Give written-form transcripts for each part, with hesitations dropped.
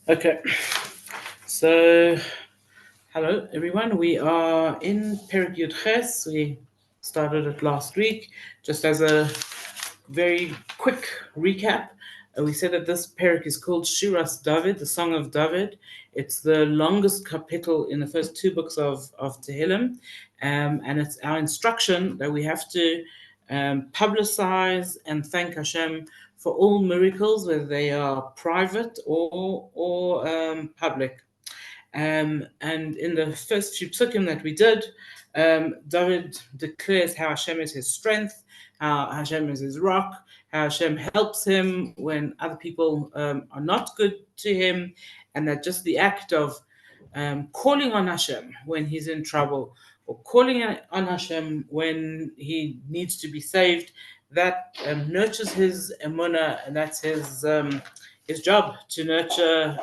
Okay, so hello everyone. We are in Perek Yud Ches. We started it last week. Just as a very quick recap, we said that this Perek is called Shiras David, the Song of David. It's the longest kapitel in the first two books of Tehillim, and it's our instruction that we have to publicize and thank Hashem for all miracles, whether they are private or public. And in the first few psukim that we did, David declares how Hashem is his strength, how Hashem is his rock, how Hashem helps him when other people are not good to him, and that just the act of calling on Hashem when he's in trouble, or calling on Hashem when he needs to be saved, that nurtures his emunah, and that's his job to nurture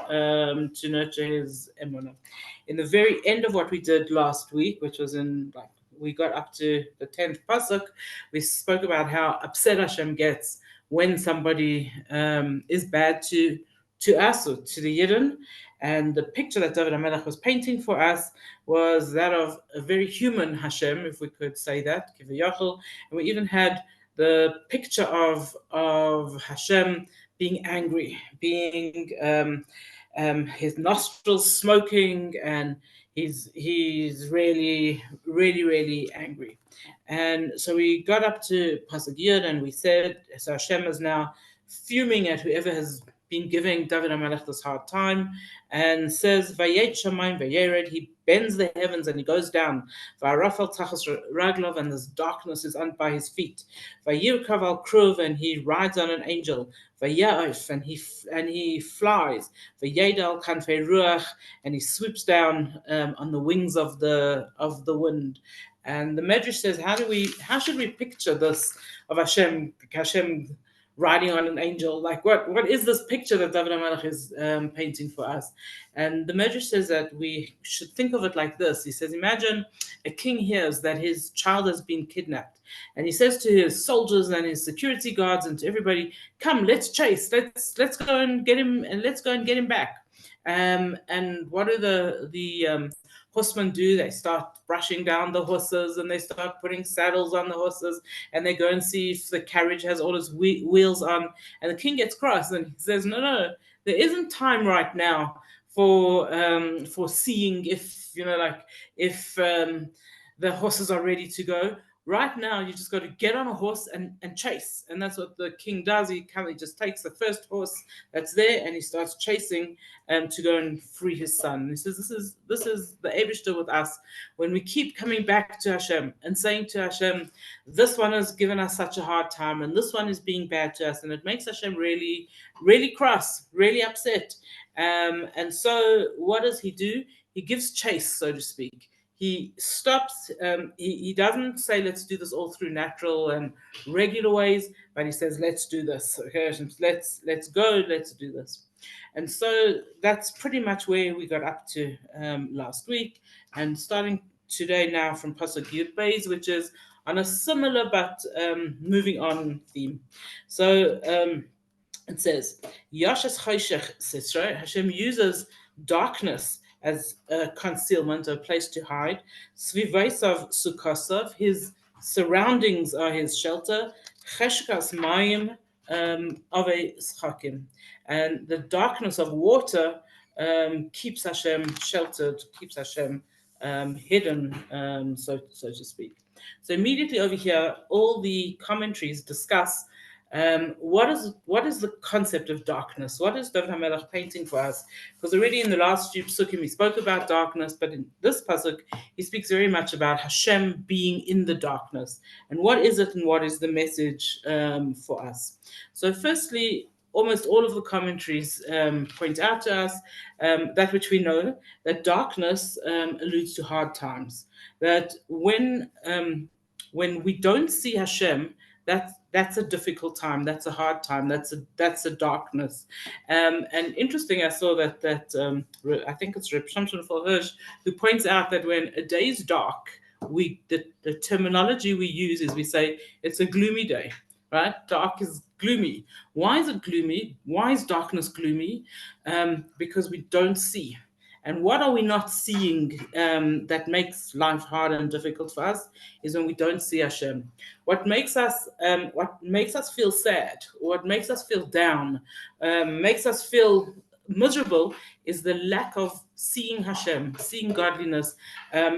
his emunah. In the very end of what we did last week, which was we got up to the 10th pasuk, we spoke about how upset Hashem gets when somebody is bad to us or to the Yidden. And the picture that David HaMelech was painting for us was that of a very human Hashem, if we could say that, Kivayachal. And we even had the picture of Hashem being angry, being his nostrils smoking, and he's really angry. And so we got up to Pasuk Yud, and we said, so Hashem is now fuming at whoever has been giving David HaMelech this hard time, and says, Vayet Shamayim Vayered, he bends the heavens and he goes down. Va'arafal tachas raglov, and this darkness is by his feet. Vayirkav al kruv, and he rides on an angel. Vaya'if, and he flies. Vayed al kanfei ruach, and he swoops down on the wings of the wind. And the Medrash says, how should we picture this of Hashem riding on an angel? Like, what is this picture that David HaMelech is painting for us? And the Medrash says that we should think of it like this. He says, imagine a king hears that his child has been kidnapped, and he says to his soldiers and his security guards and to everybody, come, let's chase, let's go and get him, and let's go and get him back. And what do the horsemen do? They start brushing down the horses, and they start putting saddles on the horses, and they go and see if the carriage has all its wheels on. And the king gets cross, and he says, no, there isn't time right now for seeing if the horses are ready to go. Right now, you just got to get on a horse and chase. And that's what the king does. He just takes the first horse that's there, and he starts chasing to go and free his son. And he says, this is the Eibishter with us. When we keep coming back to Hashem and saying to Hashem, this one has given us such a hard time, and this one is being bad to us, and it makes Hashem really, really cross, really upset. And so what does he do? He gives chase, so to speak. He stops, he doesn't say, let's do this all through natural and regular ways, but he says, let's do this. Okay, let's go, let's do this. And so that's pretty much where we got up to last week, and starting today now from Pasuk Yud Beis, which is on a similar but moving on theme. So it says, Yashes Chayshech Sisra, Hashem uses darkness as a concealment, a place to hide. Svivaisav Sukasov, his surroundings are his shelter. Cheshkas Mayim Ave Schakim, and the darkness of water keeps Hashem sheltered, keeps Hashem hidden, so to speak. So immediately over here, all the commentaries discuss what is the concept of darkness? What is David HaMelech painting for us? Because already in the last few psukim he spoke about darkness, but in this pasuk he speaks very much about Hashem being in the darkness. And what is it, and what is the message for us? So firstly, almost all of the commentaries point out to us that which we know, that darkness alludes to hard times. That when we don't see Hashem, that's a difficult time. That's a hard time. That's a darkness. And interesting, I saw that I think it's Reb Shamshon Hirsch who points out that when a day is dark, the terminology we use is we say it's a gloomy day. right? Dark is gloomy. Why is it gloomy? Why is darkness gloomy? Because we don't see. And what are we not seeing that makes life hard and difficult for us is when we don't see Hashem. What makes us feel sad, what makes us feel down, makes us feel miserable is the lack of seeing Hashem, seeing godliness,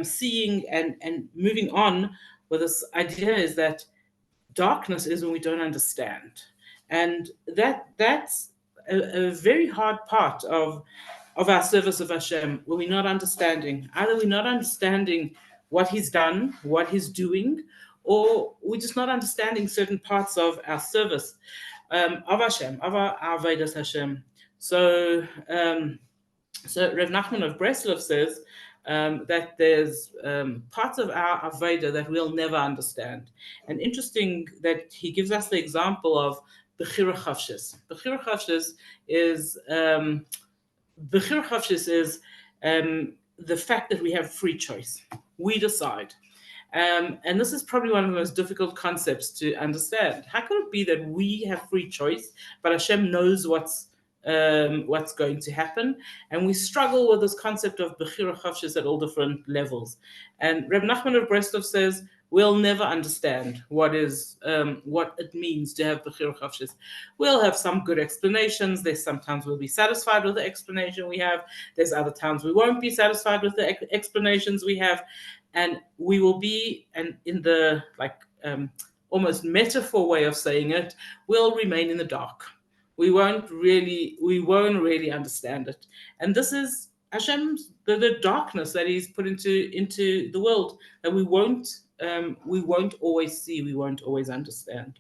seeing and moving on with this idea is that darkness is when we don't understand. And that's a very hard part of our service of Hashem, when we're not understanding. Either we're not understanding what He's done, what He's doing, or we're just not understanding certain parts of our service of Hashem, of our Vedas Hashem. So, so Rev Nachman of Breslov says that there's parts of our Veda that we'll never understand. And interesting that he gives us the example of Bechira Chavshis. Bechira Chavshis is the fact that we have free choice. We decide. And this is probably one of the most difficult concepts to understand. How could it be that we have free choice, but Hashem knows what's going to happen? And we struggle with this concept of Bechira Chavshis at all different levels. And Reb Nachman of Breslov says, we'll never understand what it means to have Bechira Chavshis. We'll have some good explanations. There's sometimes we'll be satisfied with the explanation we have. There's other times we won't be satisfied with the explanations we have. And we will be, and in the almost metaphor way of saying it, we'll remain in the dark. We won't really understand it. And this is Hashem's the darkness that He's put into the world that we won't always see, we won't always understand.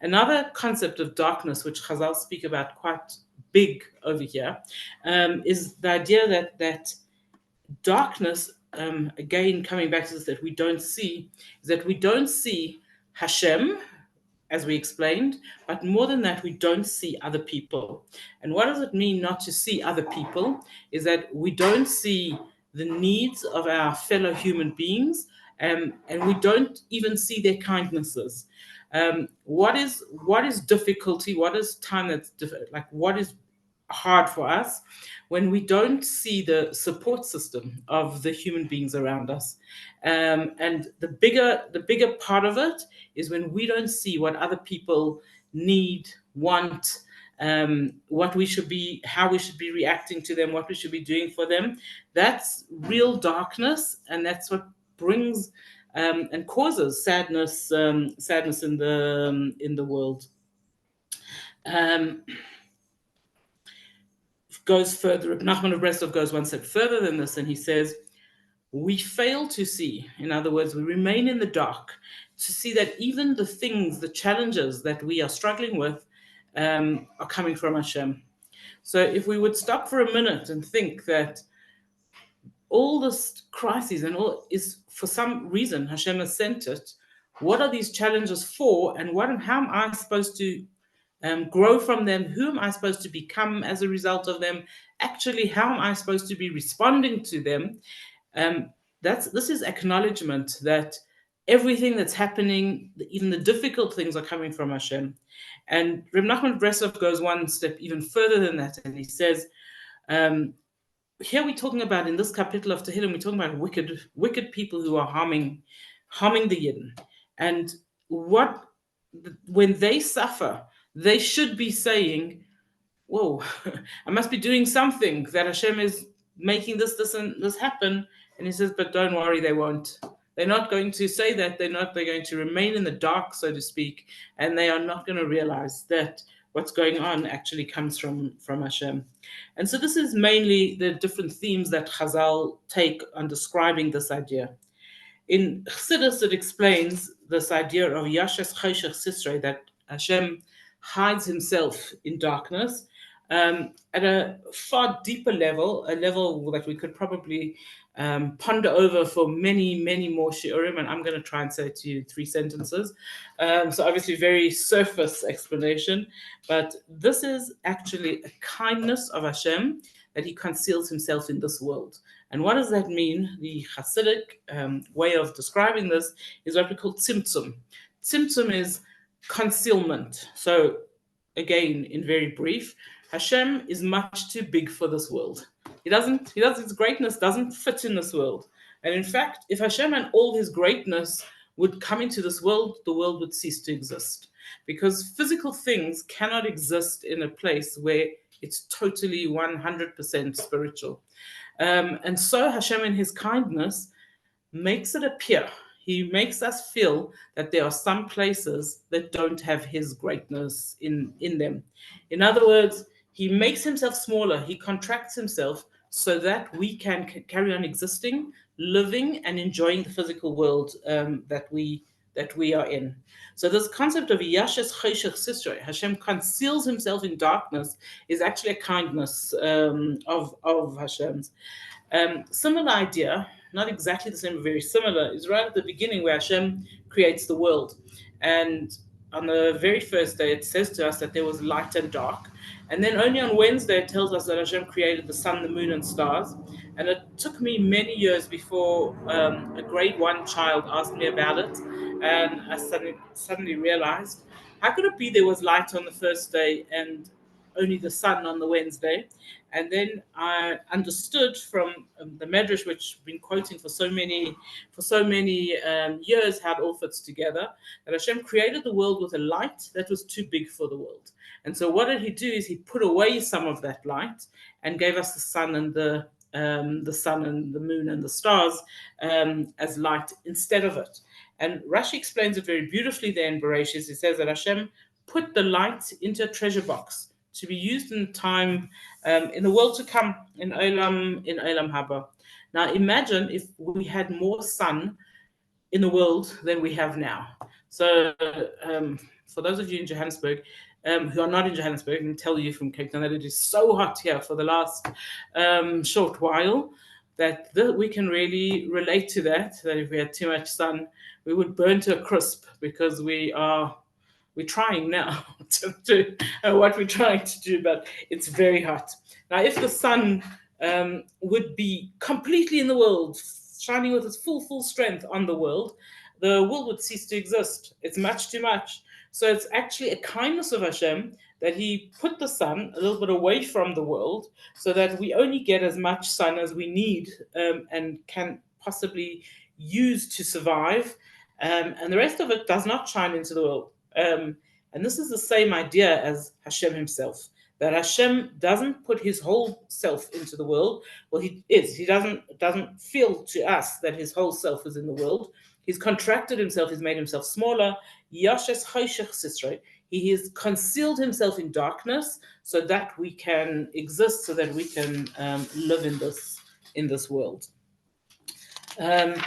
Another concept of darkness, which Chazal speak about quite big over here, is the idea that darkness, again coming back to this, that we don't see, is that we don't see Hashem, as we explained, but more than that, we don't see other people. And what does it mean not to see other people? Is that we don't see the needs of our fellow human beings, and we don't even see their kindnesses. What is difficulty? What is time that's what is hard for us when we don't see the support system of the human beings around us, and the bigger part of it is when we don't see what other people need, want, what we should be, how we should be reacting to them, what we should be doing for them. That's real darkness, and that's what brings and causes sadness in the world. Goes further. Nachman of Breslov goes one step further than this, and he says, we fail to see, in other words, we remain in the dark, to see that even the things, the challenges that we are struggling with are coming from Hashem. So if we would stop for a minute and think that all this crises and all is for some reason Hashem has sent it, what are these challenges for, and how am I supposed to grow from them? Who am I supposed to become as a result of them? Actually, how am I supposed to be responding to them? This is acknowledgement that everything that's happening, even the difficult things, are coming from Hashem. And Reb Nachman Breslov goes one step even further than that, and he says, here we're talking about, in this capital of Tehillim, we're talking about wicked people who are harming the Yidden. And when they suffer, they should be saying, whoa, I must be doing something, that Hashem is making this and this happen. And he says, but don't worry, they won't. They're not going to say that. They're going to remain in the dark, so to speak, and they are not going to realize that what's going on actually comes from Hashem. And so this is mainly the different themes that Chazal take on describing this idea. In Chassidus, it explains this idea of Yashes Choshech Sisrei, that Hashem hides himself in darkness, at a far deeper level, a level that we could probably ponder over for many, many more shiurim, and I'm going to try and say it to you in 3 sentences. So obviously very surface explanation, but this is actually a kindness of Hashem, that He conceals Himself in this world. And what does that mean? The Hasidic way of describing this is what we call tzimtzum. Tzimtzum is concealment. So, again, in very brief, Hashem is much too big for this world. His greatness doesn't fit in this world. And in fact, if Hashem and all his greatness would come into this world, the world would cease to exist. Because physical things cannot exist in a place where it's totally 100% spiritual. And so Hashem, in his kindness, makes it appear. He makes us feel that there are some places that don't have his greatness in them. In other words, he makes himself smaller, he contracts himself so that we can carry on existing, living, and enjoying the physical world that we are in. So this concept of Yashes Cheshech Sisra, Hashem conceals himself in darkness, is actually a kindness of Hashem's. Similar idea, not exactly the same, but very similar, is right at the beginning where Hashem creates the world. And on the very first day, it says to us that there was light and dark. And then only on Wednesday, it tells us that Hashem created the sun, the moon, and stars. And it took me many years before a grade 1 child asked me about it. And I suddenly realized, how could it be there was light on the first day and only the sun on the Wednesday? And then I understood from the Medrash, which I've been quoting for so many years, how it all fits together. That Hashem created the world with a light that was too big for the world. And so what did he do is he put away some of that light and gave us the sun and the moon and the stars as light instead of it. And Rashi explains it very beautifully there in Bereshis. He says that Hashem put the light into a treasure box to be used in time, in the world to come, in Olam Haba. Now imagine if we had more sun in the world than we have now. So for those of you in Johannesburg, who are not in Johannesburg, I can tell you from Cape Town that it is so hot here for the last short while that we can really relate to that if we had too much sun, we would burn to a crisp, because we're trying now to do what we're trying to do, but it's very hot. Now, if the sun would be completely in the world, shining with its full strength on the world would cease to exist. It's much too much. So it's actually a kindness of Hashem that he put the sun a little bit away from the world so that we only get as much sun as we need and can possibly use to survive. And the rest of it does not shine into the world. And this is the same idea as Hashem himself, that Hashem doesn't put his whole self into the world. Well, he doesn't feel to us that his whole self is in the world. He's contracted himself, he's made himself smaller. Yashes Cheshech Sisra. He has concealed himself in darkness so that we can exist, so that we can live in this world. Pasuk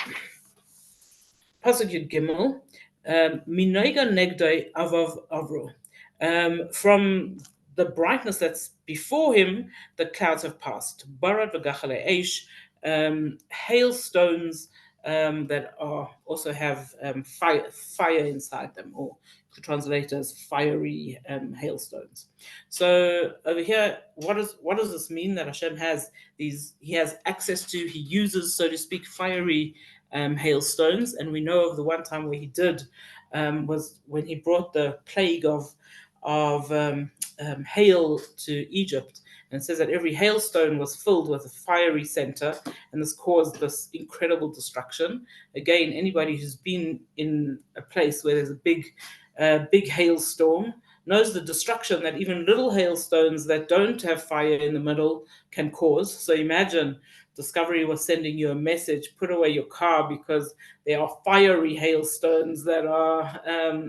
Yud Gimel. Minoiga negdoi avav avru. From the brightness that's before him, the clouds have passed. Barad v'gachale eish, hailstones that also have fire inside them, or to translate as fiery hailstones. So over here, what does this mean? That Hashem has he has access to, he uses, so to speak, fiery hailstones. And we know of the one time where he did was when he brought the plague of hail to Egypt. And it says that every hailstone was filled with a fiery center, and this caused this incredible destruction. Again, anybody who's been in a place where there's a big hailstorm knows the destruction that even little hailstones that don't have fire in the middle can cause. So imagine Discovery was sending you a message, put away your car because there are fiery hailstones that are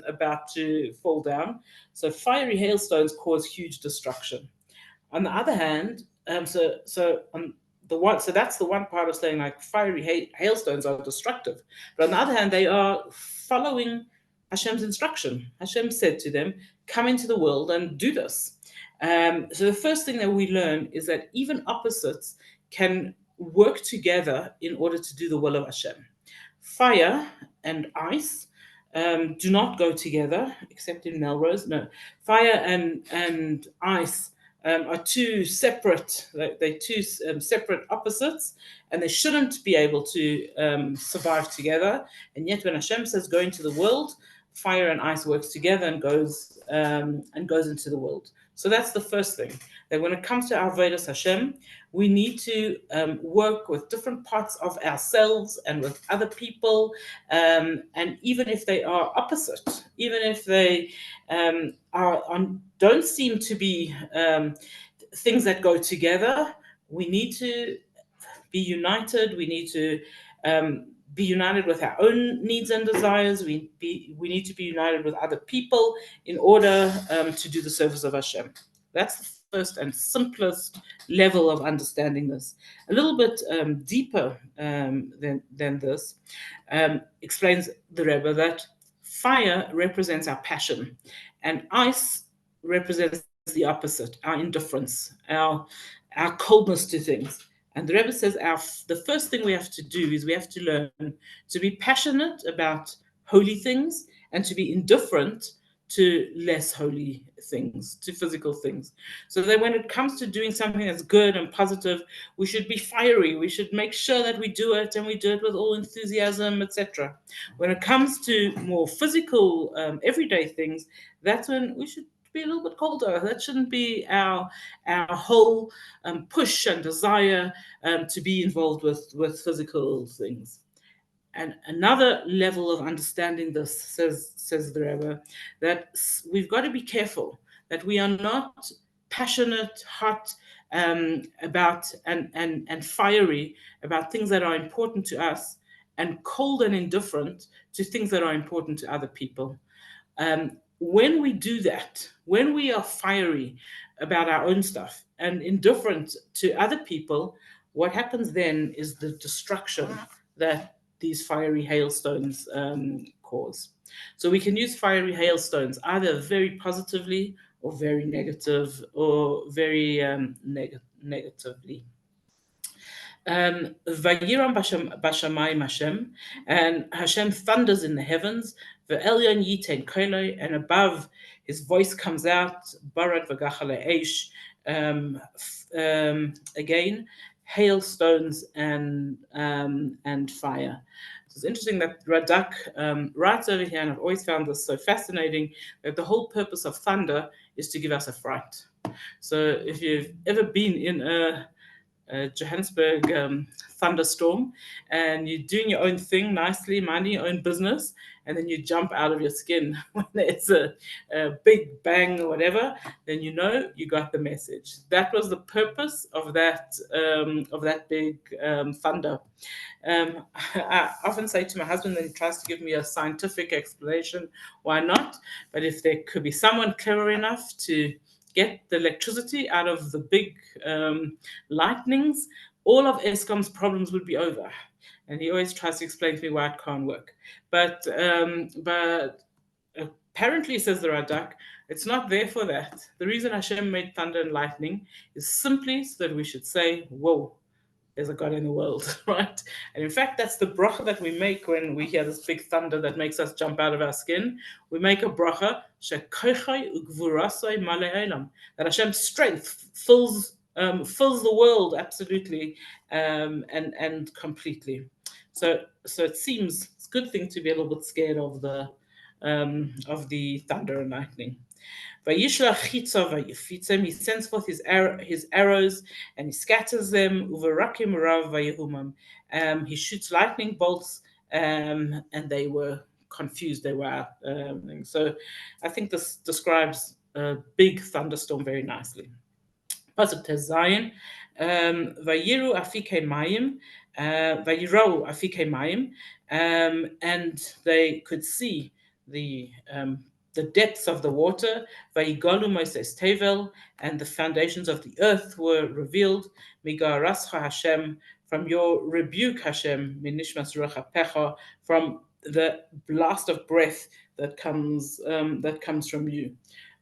about to fall down. So fiery hailstones cause huge destruction. On the other hand, so that's the one part of saying, like, fiery hailstones are destructive. But on the other hand, they are following Hashem's instruction. Hashem said to them, come into the world and do this. So the first thing that we learn is that even opposites can work together in order to do the will of Hashem. Fire and ice do not go together, except in Melrose. No, fire and ice are two separate. They're two separate opposites, and they shouldn't be able to survive together. And yet, when Hashem says go into the world, fire and ice works together and goes into the world. So that's the first thing. That when it comes to our Avodas Hashem, we need to work with different parts of ourselves and with other people, and even if they are opposite, even if they don't seem to be things that go together, we need to be united. We need to be united with our own needs and desires. We need to be united with other people in order to do the service of Hashem. That's the first and simplest level of understanding this. A little bit deeper than this explains the Rebbe that fire represents our passion, and ice represents the opposite, our indifference, our coldness to things. And the Rebbe says the first thing we have to do is we have to learn to be passionate about holy things and to be indifferent to less holy things, to physical things. So that when it comes to doing something that's good and positive, we should be fiery. We should make sure that we do it, and we do it with all enthusiasm, etc. When it comes to more physical, everyday things, that's when we should be a little bit colder. That shouldn't be our whole push and desire to be involved with physical things. And another level of understanding this, says the Rebbe, that we've got to be careful that we are not passionate, hot about and fiery about things that are important to us, and cold and indifferent to things that are important to other people. When we do that, when we are fiery about our own stuff and indifferent to other people, what happens then is the destruction that these fiery hailstones cause. So we can use fiery hailstones either very positively or very negative or very negatively. Vayiram Bashamayim Hashem, and Hashem thunders in the heavens. Ve'elyon yiten koloi, and above his voice comes out. Barad v'gachale eish, again, hailstones and fire. So it's interesting that Radak writes over here, and I've always found this so fascinating, that the whole purpose of thunder is to give us a fright. So if you've ever been in a Johannesburg thunderstorm and you're doing your own thing nicely, minding your own business, and then you jump out of your skin when there's a big bang or whatever, then you know you got the message. That was the purpose of that big thunder. I often say to my husband, that he tries to give me a scientific explanation why not, but if there could be someone clever enough to get the electricity out of the big lightnings, all of Eskom's problems would be over. And he always tries to explain to me why it can't work. But apparently, says the Radak, it's not there for that. The reason Hashem made thunder and lightning is simply so that we should say, whoa, there's a God in the world, right? And in fact, that's the bracha that we make when we hear this big thunder that makes us jump out of our skin. We make a bracha, that Hashem's strength fills the world absolutely and completely. So it seems it's a good thing to be a little bit scared of the thunder and lightning. He sends forth his arrows and he scatters them. He shoots lightning bolts, and they were confused. They were so I think this describes a big thunderstorm very nicely. Pasuk Tezayin, Vayiru Afike Mayim, Vayirau Afike Mayim, and they could see the depths of the water. Vayigalu Moses Tevel, and the foundations of the earth were revealed. Migarascha Hashem, from your rebuke, Hashem, Minishmas Ruach Pecha, from the blast of breath that comes from you.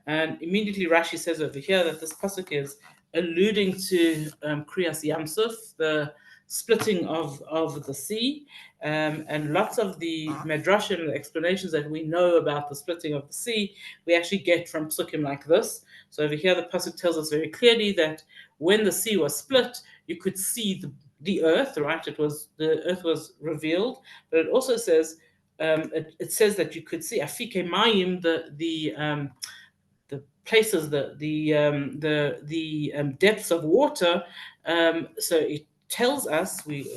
And immediately Rashi says over here that this pasuk is alluding to Kriyas Yamsuf, the splitting of the sea, and lots of the medrashim and the explanations that we know about the splitting of the sea, we actually get from psukim like this. So over here, the pasuk tells us very clearly that when the sea was split, you could see the earth, right? The earth was revealed, but it also says it says that you could see Afike Mayim, the places, the depths of water. So it tells us, we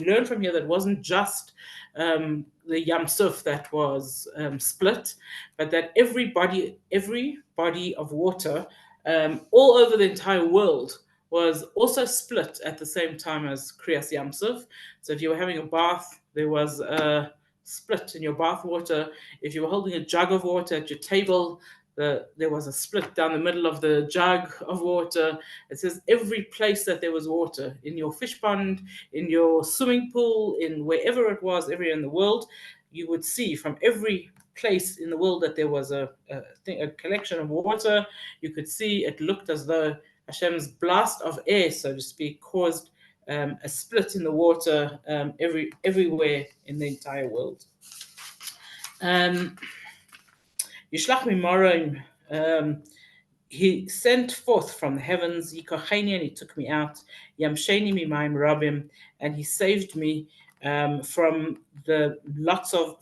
learn from here that it wasn't just the Yam Suf that was split, but that every body of water all over the entire world was also split at the same time as Kriyas Yam Suf. So if you were having a bath, there was a split in your bath water. If you were holding a jug of water at your table, there was a split down the middle of the jug of water. It says every place that there was water, in your fish pond, in your swimming pool, in wherever it was, everywhere in the world, you would see from every place in the world that there was a collection of water. You could see it looked as though Hashem's blast of air, so to speak, caused a split in the water everywhere in the entire world. Yishlach Mimorim, he sent forth from the heavens, Yikocheni, and he took me out, Yamsheni Mimayim Rabim, and he saved me from the lots of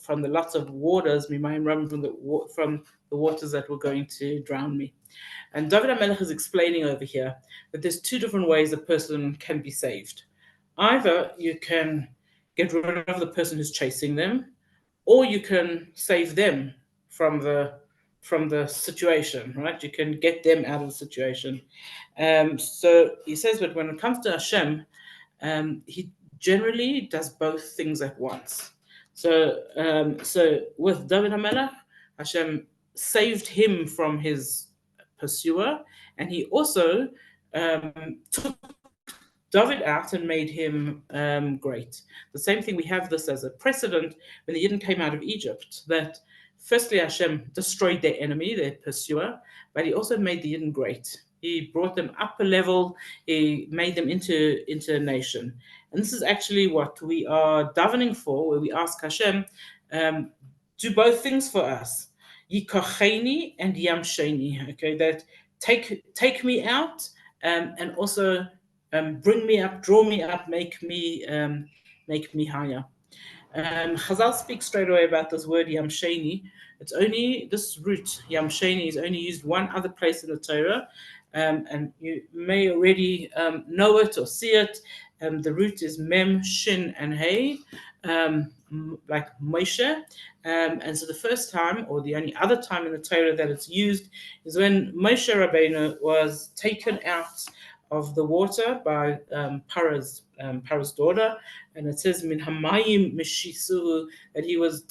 waters, Mimayim Rabim, from the waters that were going to drown me. And David HaMelech is explaining over here that there's two different ways a person can be saved. Either you can get rid of the person who's chasing them, or you can save them from the situation, right? You can get them out of the situation. So he says that when it comes to Hashem, he generally does both things at once. So with David HaMelech, Hashem saved him from his pursuer, and he also took David out and made him great. The same thing, we have this as a precedent when the Yidden came out of Egypt, that firstly Hashem destroyed their enemy, their pursuer, but he also made the Yidden great. He brought them up a level, he made them into a nation. And this is actually what we are davening for, where we ask Hashem, do both things for us. Yikocheni and Yamsheni, okay, that take me out and also bring me up, draw me up, make me higher. Chazal speaks straight away about this word Yamsheni. It's only, this root Yamsheni is only used one other place in the Torah, and you may already know it or see it. The root is Mem, Shin, and Hey, like Moshe. And so the first time, or the only other time in the Torah that it's used, is when Moshe Rabbeinu was taken out of the water by Paro's daughter, and it says Min Hamayim Mishisu, that he was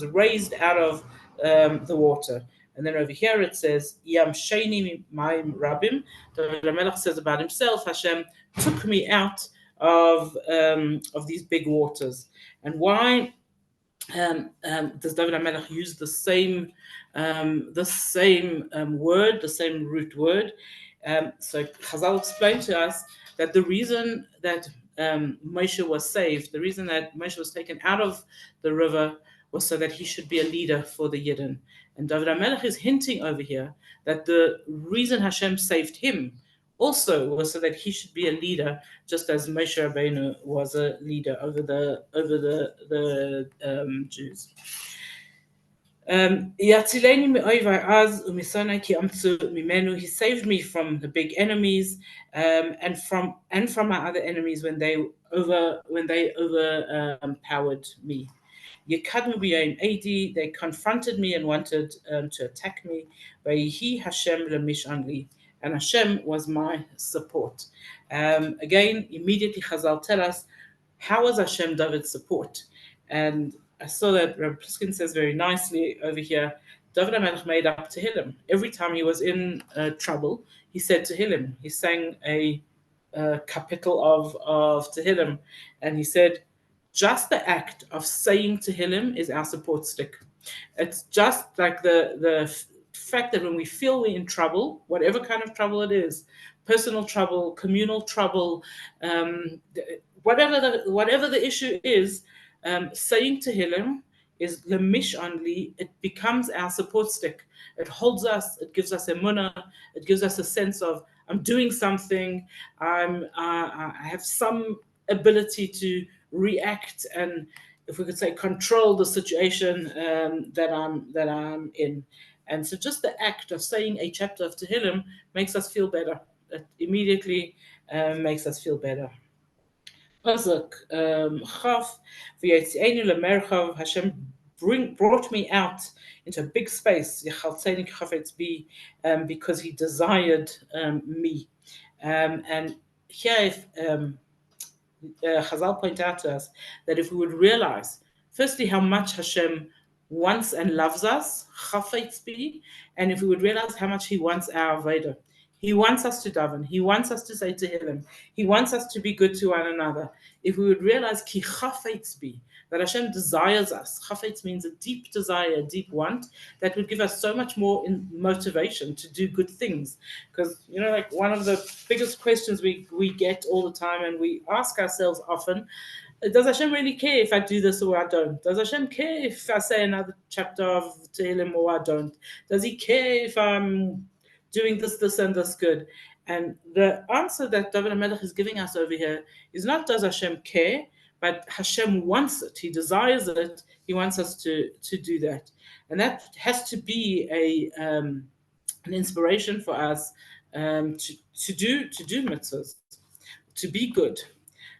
raised out of the water. And then over here it says Yam Sheni Mayim Rabim. The Melech says about himself, Hashem took me out of these big waters. And why does David HaMelech use the same word, the same root word? So Chazal explained to us that the reason that Moshe was saved, the reason that Moshe was taken out of the river, was so that he should be a leader for the Yidden. And David HaMelech is hinting over here that the reason Hashem saved him also was so that he should be a leader, just as Moshe Rabbeinu was a leader over the Jews. He saved me from the big enemies, and from my other enemies when they overpowered me. They confronted me and wanted to attack me. And Hashem was my support. Again, immediately Chazal tell us, how was Hashem David's support? And I saw that Rabbi Pliskin says very nicely over here, David HaMelech made up Tehillim. Every time he was in trouble, he said Tehillim. He sang a capital of Tehillim, and he said, just the act of saying Tehillim is our support stick. It's just like the fact that when we feel we're in trouble, whatever kind of trouble it is, personal trouble, communal trouble, whatever the issue is, saying Tehillim is lemish only. It becomes our support stick. It holds us. It gives us emunah. It gives us a sense of, I'm doing something. I have some ability to react and if we could say, control the situation that I'm in. And so just the act of saying a chapter of Tehillim makes us feel better. It immediately makes us feel better. Pasuk Chaf v'yetzienu lemerchav. Hashem brought me out into a big space. Yechaltzeni chafetz bi, because He desired me. And here, if Chazal point out to us that if we would realize, firstly, how much Hashem wants and loves us, chafetz bi, and if we would realize how much He wants our avodah. He wants us to daven. He wants us to say Tehillim. He wants us to be good to one another. If we would realize ki chafetz bi, that Hashem desires us. Chafetz means a deep desire, a deep want that would give us so much more motivation to do good things. Because, like one of the biggest questions we get all the time and we ask ourselves often, does Hashem really care if I do this or I don't? Does Hashem care if I say another chapter of Tehillim or I don't? Does He care if I'm doing this, and this good? And the answer that David HaMelech is giving us over here is not does Hashem care, but Hashem wants it. He desires it. He wants us to do that. And that has to be an inspiration for us to do mitzvahs, to be good.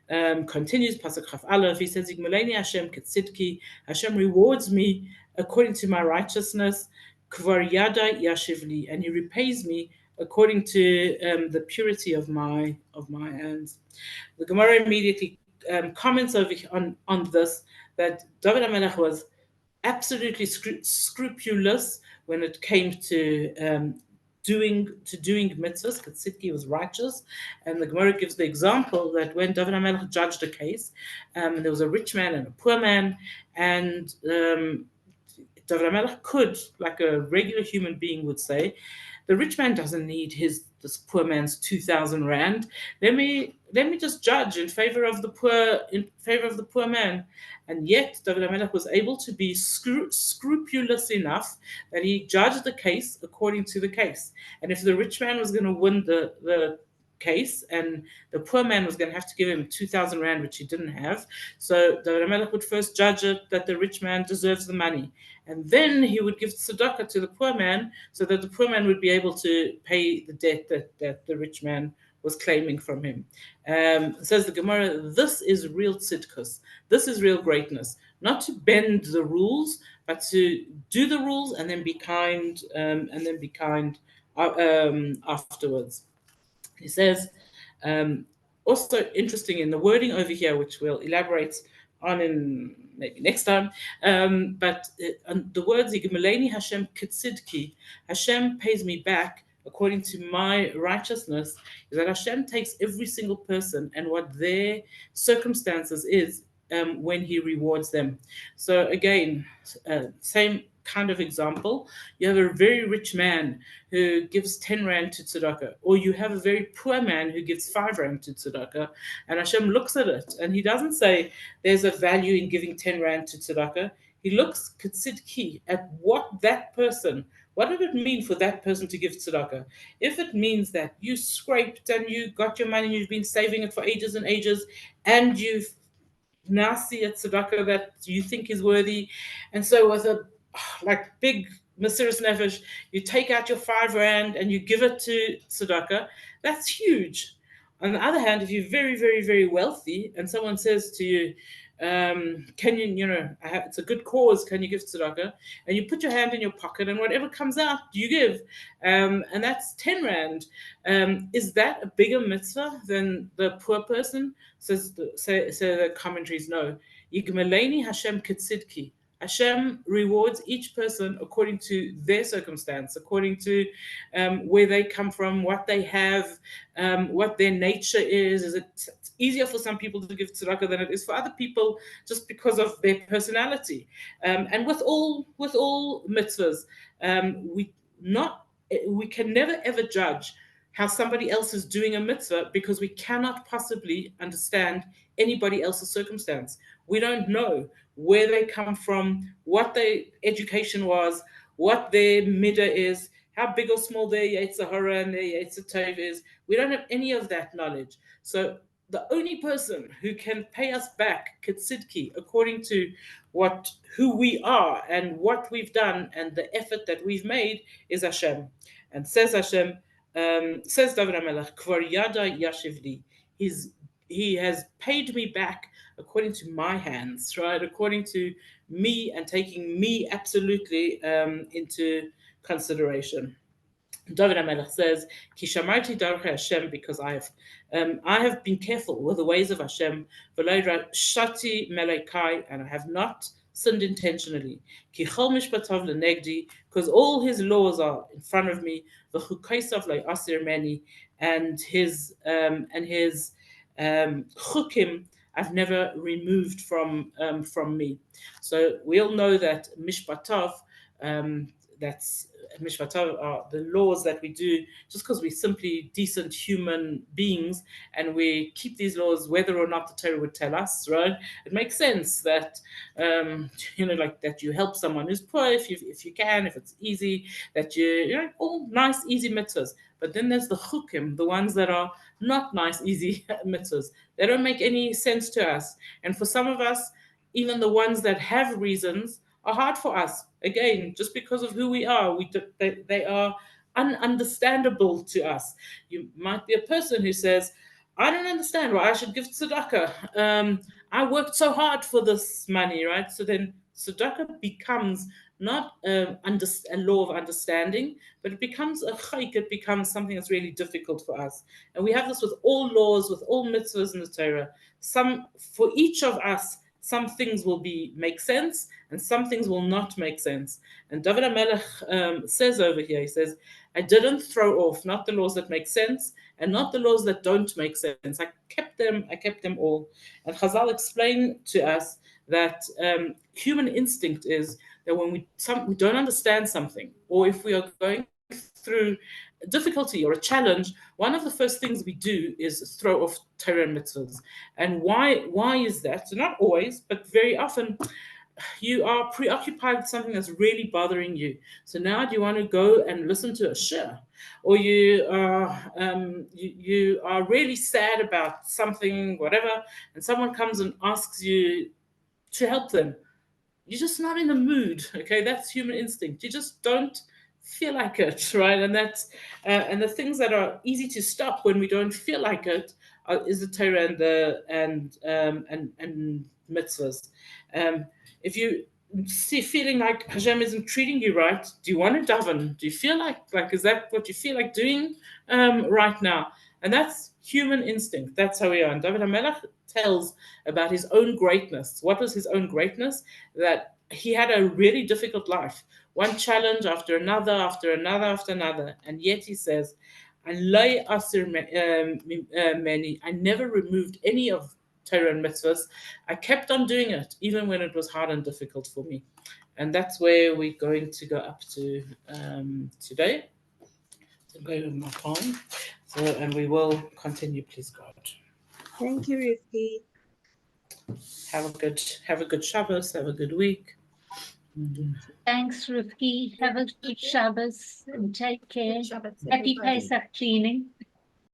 Continues Pasuk Chaf Aleph. He says, "Yigmaleni Hashem ketzidki." Hashem rewards me according to my righteousness. Kvar yada yashivli, and He repays me according to the purity of my hands. The Gemara immediately comments over on this, that David HaMelech was absolutely scrupulous when it came to doing mitzvahs. Ketzidki was righteous, and the Gemara gives the example that when David HaMelech judged a case, there was a rich man and a poor man, and David HaMelech could, like a regular human being would say, the rich man doesn't need this poor man's 2,000 rand. Let me just judge in favor of the poor man. And yet David HaMelech was able to be scrupulous enough that he judged the case according to the case. And if the rich man was going to win the case and the poor man was going to have to give him 2,000 rand, which he didn't have, so David HaMelech would first judge it that the rich man deserves the money, and then he would give tzedakah to the poor man so that the poor man would be able to pay the debt that the rich man was claiming from him. Says the Gemara, this is real tzidkus. This is real greatness. Not to bend the rules, but to do the rules and then be kind, afterwards. He says, also interesting in the wording over here, which we'll elaborate on in maybe next time, but the words Yigmaleni Hashem ketzidki, Hashem pays me back according to my righteousness, is that Hashem takes every single person and what their circumstances is when He rewards them. So again, same kind of example. You have a very rich man who gives 10 rand to tzedakah, or you have a very poor man who gives 5 rand to tzedakah, and Hashem looks at it and He doesn't say there's a value in giving 10 rand to tzedakah. He looks ketzidki at what did it mean for that person to give tzedakah? If it means that you scraped and you got your money and you've been saving it for ages and ages, and you've now see a tzedakah that you think is worthy, and so with a big Mesiras Nefesh, you take out your 5 rand and you give it to tzedakah, that's huge. On the other hand, if you're very, very, very wealthy and someone says to you, can you, it's a good cause, can you give tzedakah? And you put your hand in your pocket and whatever comes out, you give. And that's 10 rand. Is that a bigger mitzvah than the poor person? So the commentaries, no. Yigmaleni Hashem ketzidki. Hashem rewards each person according to their circumstance, according to where they come from, what they have, what their nature is. Is it easier for some people to give tzedakah than it is for other people, just because of their personality? And with all mitzvahs, we can never ever judge how somebody else is doing a mitzvah, because we cannot possibly understand anybody else's circumstance. We don't know where they come from, what their education was, what their midah is, how big or small their Yetzer Hara and their Yetzer Tov is. We don't have any of that knowledge. So the only person who can pay us back kitsidki according to who we are and what we've done and the effort that we've made is Hashem. And says Hashem, says David HaMelech, Kvar yada yashivli. He has paid me back according to my hands, right? According to me and taking me absolutely into consideration. David HaMelech says, "Ki shamarti darchei Hashem," because I have been careful with the ways of Hashem. V'lo shati melekai, and I have not sinned intentionally. Ki chol mishpatav lenegdi, because all his laws are in front of me. V'chukaisav lo asir meni, and his chukim I've never removed from me. So we all know that mishpatav. That's mishpatav are the laws that we do just because we're simply decent human beings and we keep these laws whether or not the Torah would tell us, right? It makes sense that like that you help someone who's poor if you can, if it's easy, that all nice easy mitzvahs. But then there's the chukim, the ones that are not nice easy mitzvahs. They don't make any sense to us. And for some of us, even the ones that have reasons are hard for us. Again, just because of who we are, they are ununderstandable to us. You might be a person who says, I don't understand why I should give tzedakah. I worked so hard for this money, right? So then tzedakah becomes not a law of understanding, but it becomes a chayk, it becomes something that's really difficult for us. And we have this with all laws, with all mitzvahs in the Torah. For each of us, some things will make sense and some things will not make sense. And David HaMelech says over here, he says, I didn't throw off, not the laws that make sense and not the laws that don't make sense. I kept them all. And Chazal explained to us that human instinct is that when we don't understand something, or if we are going through a difficulty or a challenge, one of the first things we do is throw off Torah and mitzvahs. And why is that? So not always, but very often you are preoccupied with something that's really bothering you. So now do you want to go and listen to a shir? Or you are really sad about something, whatever, and someone comes and asks you to help them. You're just not in the mood, okay? That's human instinct. You just don't feel like it, right? And that's and the things that are easy to stop when we don't feel like it is the Torah and mitzvahs. If you feeling like Hashem isn't treating you right, do you want to daven? Do you feel like is that what you feel like doing right now? And that's human instinct. That's how we are. And David HaMelech tells about his own greatness. What was his own greatness? That he had a really difficult life. One challenge after another, after another, after another. And yet he says, I never removed any of Torah and mitzvahs. I kept on doing it, even when it was hard and difficult for me. And that's where we're going to go up to today. So I'm going with my phone. And we will continue, please, God. Thank you, Rivki. Have a good Shabbos. Have a good week. Thanks, Rivki. Have a good Shabbos and take care. Happy Pesach cleaning.